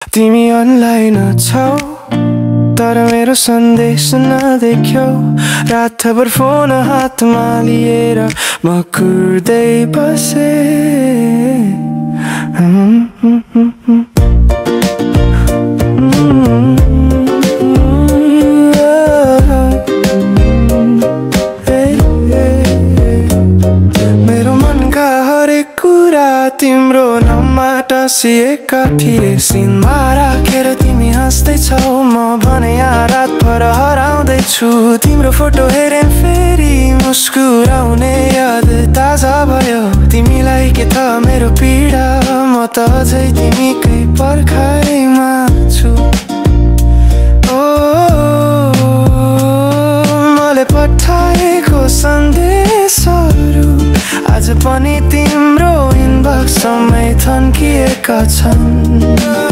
तिमी अनलाइन छौ तर मेरो सन्देश नदेख्यौ रातभर फोन हातमा लिएर म कुर्दै बसे मेरो मनका हरेक कुरा तिम्रो नाममा टाँसिएका थिए सिनमा राखेर तिमी हाँस्दैछौ म भने यहाँ रातभर हराउँदैछु तिम्रो फोटो हेरेँ फेरि मुस्कुराउने याद ताजा भयो तिमीलाई के त मेरो पीडा म त अझै तिमीकै पर्खाइमा छु मैले पठाएको सन्देशहरू आज पनि तिम्रो इनबक्समै थन्किएका छन्।